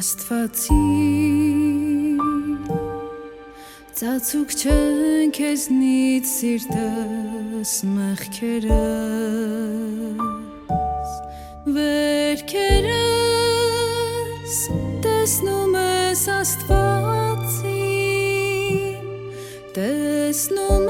Աստվածի ծածուկ չեն քեզնից սիրտս մեղքերս վերքերս տեսնում ես Աստվածի տեսնում